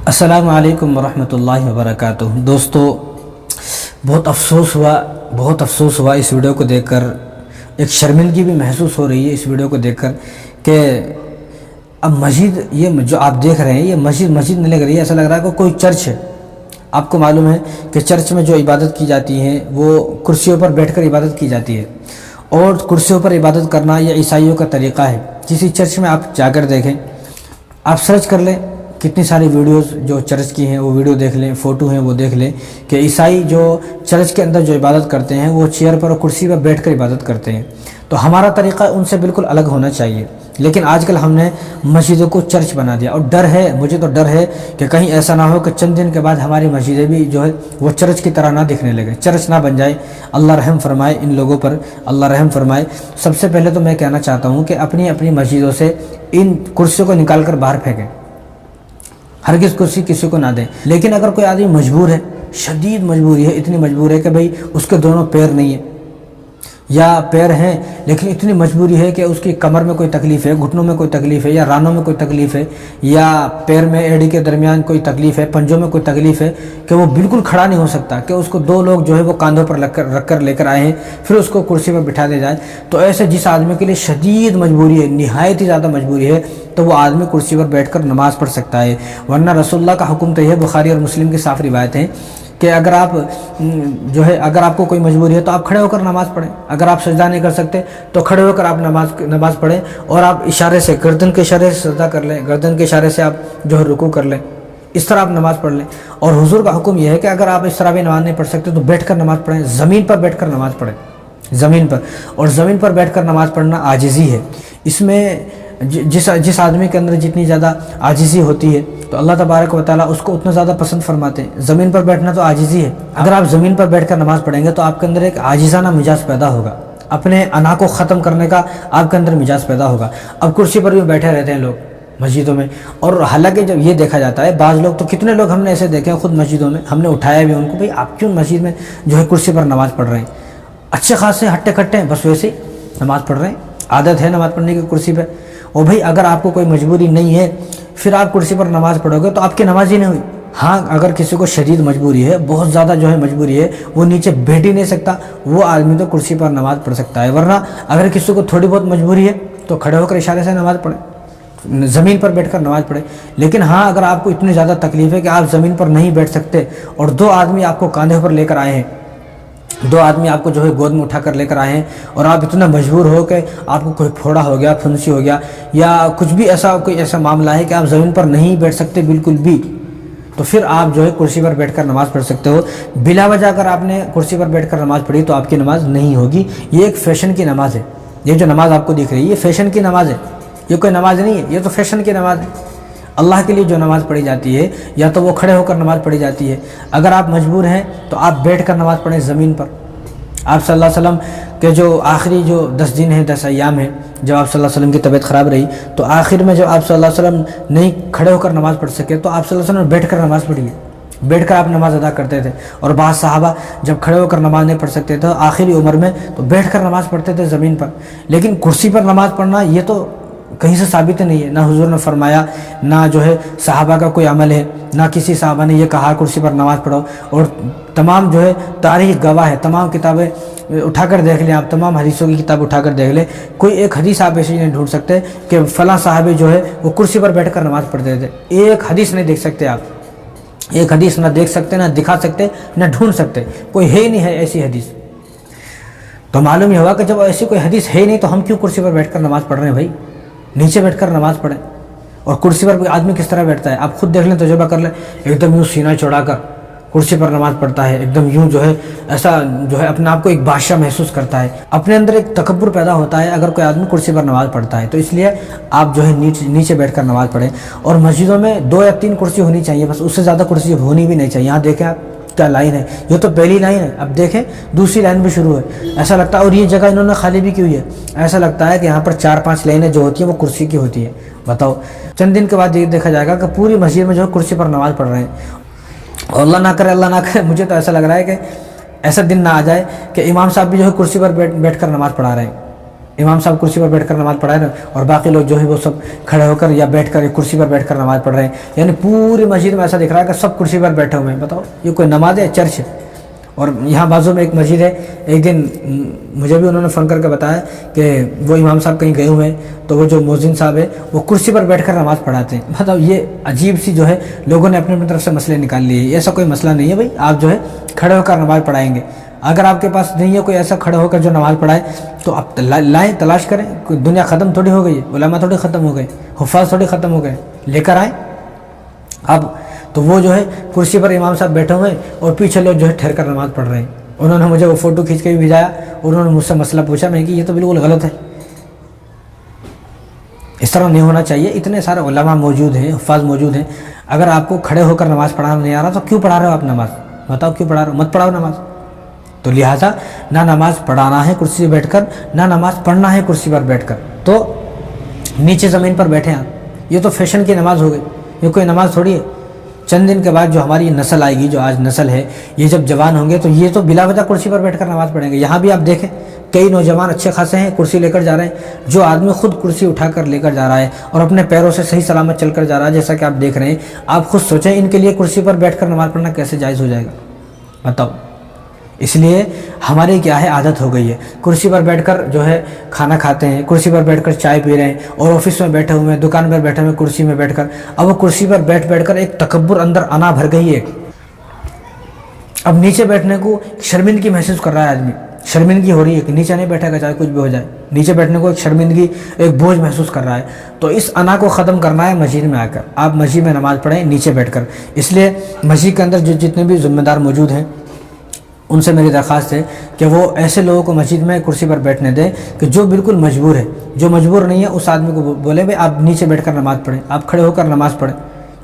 السلام علیکم ورحمۃ اللہ وبرکاتہ۔ دوستو، بہت افسوس ہوا اس ویڈیو کو دیکھ کر، ایک شرمندگی بھی محسوس ہو رہی ہے اس ویڈیو کو دیکھ کر کہ اب مسجد، یہ جو آپ دیکھ رہے ہیں یہ مسجد نہیں لگ رہی ہے، ایسا لگ رہا ہے کہ کوئی چرچ ہے۔ آپ کو معلوم ہے کہ چرچ میں جو عبادت کی جاتی ہے وہ کرسیوں پر بیٹھ کر عبادت کی جاتی ہے، اور کرسیوں پر عبادت کرنا یہ عیسائیوں کا طریقہ ہے۔ کسی چرچ میں آپ جا کر دیکھیں، آپ سرچ کر لیں، کتنی ساری ویڈیوز جو چرچ کی ہیں وہ ویڈیو دیکھ لیں، فوٹو ہیں وہ دیکھ لیں کہ عیسائی جو چرچ کے اندر جو عبادت کرتے ہیں وہ چیئر پر اور کرسی پر بیٹھ کر عبادت کرتے ہیں۔ تو ہمارا طریقہ ان سے بالکل الگ ہونا چاہیے، لیکن آج کل ہم نے مسجدوں کو چرچ بنا دیا، اور مجھے تو ڈر ہے کہ کہیں ایسا نہ ہو کہ چند دن کے بعد ہماری مسجدیں بھی جو ہے وہ چرچ کی طرح نہ دکھنے لگے، چرچ نہ بن جائے۔ اللہ رحم فرمائے ان لوگوں پر، اللہ رحم فرمائے۔ سب سے پہلے تو میں کہنا چاہتا ہوں کہ اپنی مسجدوں سے ان کرسیوں کو نکال کر باہر پھینکیں، ہرگز کرسی کسی کو نہ دیں۔ لیکن اگر کوئی آدمی مجبور ہے، شدید مجبوری ہے، اتنی مجبور ہے کہ بھئی اس کے دونوں پیر نہیں ہیں یا پیر ہیں لیکن اتنی مجبوری ہے کہ اس کی کمر میں کوئی تکلیف ہے، گھٹنوں میں کوئی تکلیف ہے، یا رانوں میں کوئی تکلیف ہے، یا پیر میں ایڑی کے درمیان کوئی تکلیف ہے، پنجوں میں کوئی تکلیف ہے کہ وہ بالکل کھڑا نہیں ہو سکتا، کہ اس کو دو لوگ جو ہے وہ کاندھوں پر رکھ کر لے کر آئے ہیں، پھر اس کو کرسی پر بٹھا دیا جائے، تو ایسے جس آدمی کے لیے شدید مجبوری ہے، نہایت ہی زیادہ مجبوری ہے، تو وہ آدمی کرسی پر بیٹھ کر نماز پڑھ سکتا ہے۔ ورنہ رسول اللہ کا حکم تو یہ ہے، بخاری اور مسلم کی صاف روایت ہیں کہ اگر آپ کو کوئی مجبوری ہے تو آپ کھڑے ہو کر نماز پڑھیں، اگر آپ سجدہ نہیں کر سکتے تو کھڑے ہو کر آپ نماز پڑھیں، اور آپ اشارے سے، گردن کے اشارے سے سجدہ کر لیں، گردن کے اشارے سے آپ جو ہے رکوع کر لیں، اس طرح آپ نماز پڑھ لیں۔ اور حضور کا حکم یہ ہے کہ اگر آپ اس طرح بھی نماز نہیں پڑھ سکتے تو بیٹھ کر نماز پڑھیں، زمین پر بیٹھ کر نماز پڑھیں، زمین پر۔ اور زمین پر بیٹھ کر نماز پڑھنا عاجزی ہے۔ اس میں جس آدمی کے اندر جتنی زیادہ عاجزی ہوتی ہے تو اللہ تبارک و تعالیٰ اس کو اتنا زیادہ پسند فرماتے ہیں۔ زمین پر بیٹھنا تو عاجزی ہے، اگر آپ زمین پر بیٹھ کر نماز پڑھیں گے تو آپ کے اندر ایک عاجزانہ مزاج پیدا ہوگا، اپنے انا کو ختم کرنے کا آپ کے اندر مزاج پیدا ہوگا۔ اب کرسی پر بھی بیٹھے رہتے ہیں لوگ مسجدوں میں، اور حالانکہ جب یہ دیکھا جاتا ہے، بعض لوگ تو کتنے لوگ ہم نے ایسے دیکھے ہیں خود مسجدوں میں، ہم نے اٹھایا بھی ان کو، بھئی آپ کیوں مسجد میں جو ہے کرسی پر نماز پڑھ رہے ہیں؟ اچھے خاصے ہٹے کٹے ہیں، بس ویسے ہی نماز پڑھ رہے ہیں، عادت ہے نماز پڑھنے کی کرسی پہ۔ اور بھئی اگر آپ کو کوئی مجبوری نہیں ہے پھر آپ کرسی پر نماز پڑھو گے تو آپ کی نماز ہی نہیں ہوئی۔ ہاں، اگر کسی کو شدید مجبوری ہے، بہت زیادہ جو ہے مجبوری ہے، وہ نیچے بیٹھ ہی نہیں سکتا، وہ آدمی تو کرسی پر نماز پڑھ سکتا ہے۔ ورنہ اگر کسی کو تھوڑی بہت مجبوری ہے تو کھڑے ہو کر اشارے سے نماز پڑھے، زمین پر بیٹھ کر نماز پڑھے۔ لیکن ہاں، اگر آپ کو اتنی زیادہ تکلیف ہے کہ آپ زمین پر نہیں بیٹھ سکتے اور دو آدمی آپ کو کاندھے پر لے کر آئے ہیں، دو آدمی آپ کو جو ہے گود میں اٹھا کر لے کر آئے ہیں، اور آپ اتنا مجبور ہو کہ آپ کو کوئی پھوڑا ہو گیا، پھنسی ہو گیا، یا کچھ بھی کوئی ایسا معاملہ ہے کہ آپ زمین پر نہیں بیٹھ سکتے بالکل بھی، تو پھر آپ جو ہے کرسی پر بیٹھ کر نماز پڑھ سکتے ہو۔ بلا وجہ اگر آپ نے کرسی پر بیٹھ کر نماز پڑھی تو آپ کی نماز نہیں ہوگی۔ یہ ایک فیشن کی نماز ہے، یہ جو نماز آپ کو دکھ رہی ہے یہ فیشن کی نماز ہے، یہ کوئی نماز نہیں ہے، یہ تو فیشن کی نماز ہے۔ اللہ کے لیے جو نماز پڑھی جاتی ہے یا تو وہ کھڑے ہو کر نماز پڑھی جاتی ہے، اگر آپ مجبور ہیں تو آپ بیٹھ کر نماز پڑھیں زمین پر۔ آپ صلی اللہ علیہ وسلم کے جو آخری 10 دن ہیں، 10 ایام ہیں، جب آپ صلی اللہ علیہ وسلم کی طبیعت خراب رہی تو آخر میں جب آپ صلی اللہ علیہ وسلم نہیں کھڑے ہو کر نماز پڑھ سکے تو آپ صلی اللہ علیہ وسلم نے بیٹھ کر نماز پڑھی ہے، بیٹھ کر آپ نماز ادا کرتے تھے۔ اور بعض صحابہ جب کھڑے ہو کر نماز نہیں پڑھ سکتے تھے آخری عمر میں تو بیٹھ کر نماز پڑھتے تھے زمین پر۔ لیکن کرسی پر نماز پڑھنا یہ تو کہیں سے ثابت نہیں ہے، نہ حضور نے فرمایا، نہ جو ہے صحابہ کا کوئی عمل ہے، نہ کسی صحابہ نے یہ کہا کرسی پر نماز پڑھو۔ اور تمام جو ہے تاریخ گواہ ہے، تمام کتابیں اٹھا کر دیکھ لیں آپ، تمام حدیثوں کی کتاب اٹھا کر دیکھ لیں، کوئی ایک حدیث آپ ایسی نہیں ڈھونڈ سکتے کہ فلاں صحابی جو ہے وہ کرسی پر بیٹھ کر نماز پڑھتے تھے۔ ایک حدیث نہیں دیکھ سکتے آپ، ایک حدیث نہ دیکھ سکتے، نہ دکھا سکتے، نہ ڈھونڈ سکتے، کوئی ہے ہی نہیں ہے ایسی حدیث۔ تو معلوم یہ ہوا کہ جب ایسی کوئی حدیث ہے ہی نہیں تو ہم کیوں کرسی پر بیٹھ کر نماز پڑھ رہے ہیں؟ بھائی نیچے بیٹھ کر نماز پڑھیں۔ اور کرسی پر کوئی آدمی کس طرح بیٹھتا ہے آپ خود دیکھ لیں، تجربہ کر لیں، ایک دم یوں سینہ چوڑا کر کرسی پر نماز پڑھتا ہے، ایک دم یوں جو ہے ایسا جو ہے اپنے آپ کو ایک بادشاہ محسوس کرتا ہے، اپنے اندر ایک تکبر پیدا ہوتا ہے اگر کوئی آدمی کرسی پر نماز پڑھتا ہے۔ تو اس لیے آپ جو ہے نیچے بیٹھ کر نماز پڑھیں۔ اور مسجدوں میں 2 یا 3 کرسی ہونی چاہیے، بس اس سے زیادہ کرسی ہونی بھی نہیں چاہیے۔ یہاں دیکھیں آپ کیا لائن ہے، یہ تو پہلی لائن ہے، اب دیکھیں دوسری لائن بھی شروع ہے، ایسا لگتا ہے۔ اور یہ جگہ انہوں نے خالی بھی کی ہوئی ہے، ایسا لگتا ہے کہ یہاں پر 4-5 لائنیں جو ہوتی ہیں وہ کرسی کی ہوتی ہے۔ بتاؤ، چند دن کے بعد یہ دیکھا جائے گا کہ پوری مسجد میں جو ہے کرسی پر نماز پڑھ رہے ہیں۔ اور اللہ نہ کرے مجھے تو ایسا لگ رہا ہے کہ ایسا دن نہ آ جائے کہ امام صاحب بھی جو ہے کرسی پر بیٹھ کر نماز پڑھا رہے ہیں، इमाम साहब कुर्सी पर बैठकर नमाज़ पढ़ा रहे हैं और बाकी लोग जो है वो सब खड़े होकर या बैठकर एक कुर्सी पर बैठकर नमाज़ पढ़ रहे हैं। यानी पूरी मस्जिद में ऐसा दिख रहा है कि सब कुर्सी पर बैठे हुए हैं। बताओ ये कोई नमाज है, चर्च है? और यहाँ बाजू में एक मस्जिद है, एक दिन मुझे भी उन्होंने फ़ोन करके बताया कि वो इमाम साहब कहीं गए हुए हैं, तो वो जो मुअज्जिन साहब है वो कुर्सी पर बैठकर नमाज़ पढ़ाते हैं। बताओ ये अजीब सी जो है लोगों ने अपनी अपनी तरफ से मसले निकाल लिए। ऐसा कोई मसला नहीं है भाई, आप जो है खड़े होकर नमाज़ पढ़ाएंगे। अगर आपके पास नहीं है कोई ऐसा खड़े होकर जो नमाज़ पढ़ाए तो आप लाएँ, तलाश करें। कोई दुनिया ख़त्म थोड़ी हो गई है, उलमा थोड़ी ख़त्म हो गए, हुफ़ाज़ थोड़ी ख़त्म हो गए, लेकर आएँ आप। तो वो जो है कुर्सी पर इमाम साहब बैठे हुए हैं और पीछे लोग जो है ठहर कर नमाज़ पढ़ रहे हैं। उन्होंने मुझे वो फ़ोटो खींच के भी भेजाया, उन्होंने मुझसे मसला पूछा, मैं कि ये तो बिल्कुल गलत है, इस तरह नहीं होना चाहिए। इतने सारे उलमा मौजूद हैं, हुफ़ाज़ मौजूद हैं। अगर आपको खड़े होकर नमाज़ पढ़ाना नहीं आ रहा तो क्यों पढ़ा रहे हो आप नमाज़? बताओ क्यों पढ़ा रहे हो? मत पढ़ाओ नमाज़। तो लिहाजा ना नमाज़ पढ़ाना है कुर्सी पर बैठकर, ना नमाज़ पढ़ना है कुर्सी पर बैठकर। तो नीचे ज़मीन पर बैठे आप, ये तो फैशन की नमाज़ हो गई, ये कोई नमाज़ थोड़ी है। चंद दिन के बाद जो हमारी नस्ल आएगी, जो आज नस्ल है, ये जब जवान होंगे तो ये तो बिला वजह कुर्सी पर बैठकर नमाज़ पढ़ेंगे। यहाँ भी आप देखें कई नौजवान अच्छे खासे हैं, कुर्सी लेकर जा रहे हैं। जो आदमी खुद कुर्सी उठाकर लेकर जा रहा है और अपने पैरों से सही सलामत चलकर जा रहा है, जैसा कि आप देख रहे हैं, आप खुद सोचें इनके लिए कुर्सी पर बैठकर नमाज़ पढ़ना कैसे जायज़ हो जाएगा? बताओ। इसलिए हमारी क्या है, आदत हो गई है, कुर्सी पर बैठकर जो है खाना खाते हैं, कुर्सी पर बैठकर चाय पी रहे हैं, और ऑफिस में बैठे हुए हैं, दुकान पर बैठे हुए कुर्सी में बैठकर। अब वो कुर्सी पर बैठकर एक तकब्बुर अंदर आना भर गई है। अब नीचे बैठने को शर्मिंदगी महसूस कर रहा है आदमी, शर्मिंदगी हो रही है कि नीचे नहीं बैठेगा चाहे कुछ भी हो जाए। नीचे बैठने को एक शर्मिंदगी, एक बोझ महसूस कर रहा है। तो इस अना को ख़त्म करना है मस्जिद में आकर। आप मस्जिद में नमाज़ पढ़ें नीचे बैठकर। इसलिए मस्जिद के अंदर जो जितने भी ज़िम्मेदार मौजूद हैं उनसे मेरी दरख्वास्त है कि वो ऐसे लोगों को मस्जिद में कुर्सी पर बैठने दें कि जो बिल्कुल मजबूर है। जो मजबूर नहीं है उस आदमी को बोले भाई आप नीचे बैठकर नमाज़ पढ़ें, आप खड़े होकर नमाज़ पढ़ें।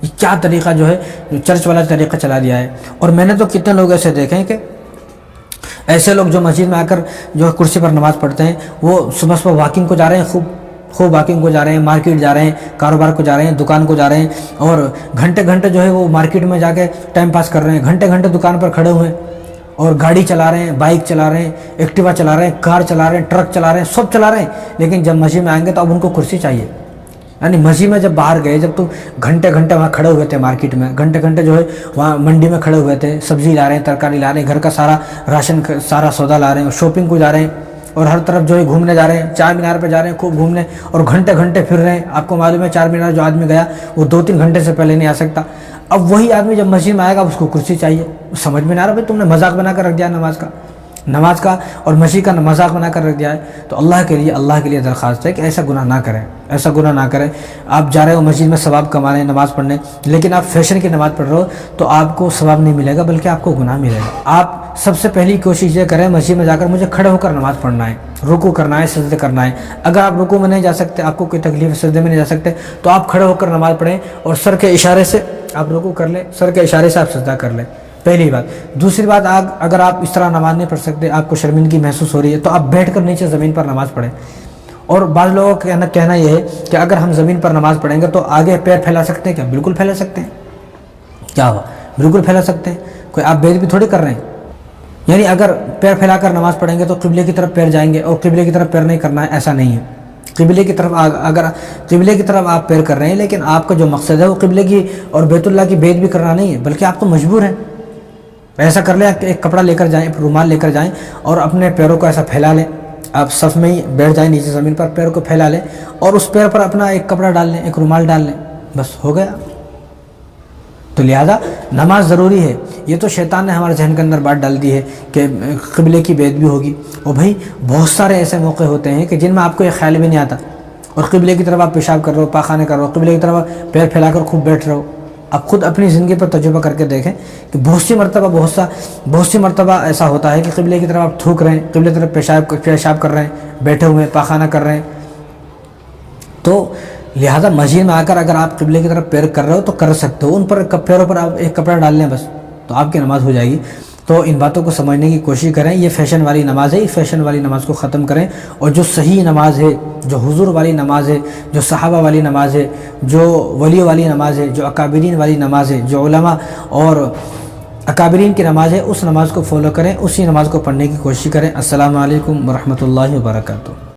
ये क्या तरीक़ा जो है, जो चर्च वाला तरीक़ा चला दिया है। और मैंने तो कितने लोग ऐसे देखे हैं कि ऐसे लोग जो मस्जिद में आकर जो कुर्सी पर नमाज़ पढ़ते हैं, वो सुबह सुबह वॉकिंग को जा रहे हैं, खूब वॉकिंग को जा रहे हैं, मार्केट जा रहे हैं, कारोबार को जा रहे हैं, दुकान को जा रहे हैं, और घंटे घंटे जो है वो मार्केट में जाके टाइम पास कर रहे हैं, घंटे घंटे दुकान पर खड़े हुए हैं, और गाड़ी चला रहे हैं, बाइक चला रहे हैं, एक्टिवा चला रहे हैं, कार चला रहे हैं, ट्रक चला रहे हैं, सब चला रहे हैं। लेकिन जब मस्जिद में आएंगे तो अब उनको कुर्सी चाहिए। यानी मस्जिद में जब बाहर गए, जब तो घंटे घंटे वहाँ खड़े हुए थे मार्केट में, घंटे घंटे जो है वहाँ मंडी में खड़े हुए थे, सब्जी ला रहे हैं, तरकारी ला रहे हैं, घर का सारा राशन, सारा सौदा ला रहे हैं, शॉपिंग को जा रहे हैं, और हर तरफ जो है घूमने जा रहे हैं, चार मीनार पे जा रहे हैं खूब घूमने, और घंटे घंटे फिर रहे हैं। आपको मालूम है चार मीनार जो आदमी गया वो 2-3 घंटे से पहले नहीं आ सकता। अब वही आदमी जब मस्जिद में आएगा उसको कुर्सी चाहिए। समझ में ना आ रहा भाई, तुमने मजाक बना कर रख दिया नमाज का और मस्जिद का मजाक बना कर रख दिया है। तो अल्लाह के लिए दरख्वास्त है कि ऐसा गुनाह ना करें, ऐसा गुनाह ना करें। आप जा रहे हो मस्जिद में सवाब कमाने, नमाज़ पढ़ने, लेकिन आप फैशन की नमाज़ पढ़ रहे हो तो आपको सवाब नहीं मिलेगा बल्कि आपको गुनाह मिलेगा। आप सबसे पहली कोशिश ये करें, मस्जिद में जाकर मुझे खड़े होकर नमाज़ पढ़ना है, रुकू करना है, सजदे करना है। अगर आप रुकू में नहीं जा सकते, आपको कोई तकलीफ है, सजदे में नहीं जा सकते, तो आप खड़े होकर नमाज़ पढ़ें और सर के इशारे से आप रुकू कर लें, सर के इशारे से आप सजदा कर लें। पहली बात। दूसरी बात, अगर आप इस तरह नमाज़ नहीं पढ़ सकते, आपको शर्मिंदगी महसूस हो रही है, तो आप बैठकर नीचे ज़मीन पर नमाज़ पढ़ें। और बाज़ लोगों का कहना यह है कि अगर हम ज़मीन पर नमाज़ पढ़ेंगे तो आगे पैर फैला सकते हैं क्या? बिल्कुल फैला सकते हैं। क्या हुआ? बिल्कुल फैला सकते हैं। कोई आप बेइज्जती थोड़ी कर रहे हैं। यानी अगर पैर फैलाकर नमाज़ पढ़ेंगे तो क़िबले की तरफ पैर जाएंगे, और क़िबले की तरफ पैर नहीं करना है, ऐसा नहीं है। क़िबले की तरफ अगर क़िबले की तरफ आप पैर कर रहे हैं, लेकिन आपका जो मकसद है वो क़िबले की और बैतुल्लाह की बेइज्जती भी करना नहीं है, बल्कि आप तो मजबूर हैं। ऐसा कर लें, एक कपड़ा लेकर जाएं, रुमाल लेकर जाएं और अपने पैरों को ऐसा फैला लें। आप सफ़ में ही बैठ जाएं नीचे ज़मीन पर, पैर को फैला लें और उस पैर पर अपना एक कपड़ा डाल लें, एक रुमाल डाल लें, बस हो गया। तो लिहाजा नमाज ज़रूरी है। ये तो शैतान ने हमारे जहन के अंदर बात डाल दी है कि क़िबले की बेइज्जती होगी। और भाई बहुत सारे ऐसे मौके होते हैं कि जिनमें आपको ये ख्याल भी नहीं आता, और क़िबले की तरफ आप पेशाब कर रहे हो, पाखाने कर रहे हो, क़िबले की तरफ पैर फैलाकर खूब बैठ रहे हो। आप खुद अपनी ज़िंदगी पर तजुर्बा करके देखें कि बहुत सी मरतबा ऐसा होता है कि क़िबले की तरफ आप थूक रहे हैं, क़िबले की तरफ पेशाब कर रहे हैं, बैठे हुए पाखाना कर रहे हैं। तो लिहाजा मस्जिद में आकर अगर आप क़िबले की तरफ पैर कर रहे हो तो कर सकते हो, उन पर पैरों पर आप एक कपड़ा डाल लें बस, तो आपकी नमाज़ हो जाएगी। तो इन बातों को समझने की कोशिश करें। ये फ़ैशन वाली नमाज़ है, इस फ़ैशन वाली नमाज़ को ख़त्म करें, और जो सही नमाज़ है, जो हुज़ूर वाली नमाज़ है, जो सहाबा वाली नमाज़ है, जो वलियों वाली नमाज़ है, जो अकाबिरीन वाली नमाज़ है, जो उलमा और अकाबिरीन की नमाज़ है, उस नमाज़ को फॉलो करें, उसी नमाज़ को पढ़ने की कोशिश करें। अस्सलामु अलैकुम व रहमतुल्लाहि व बरकातुहू।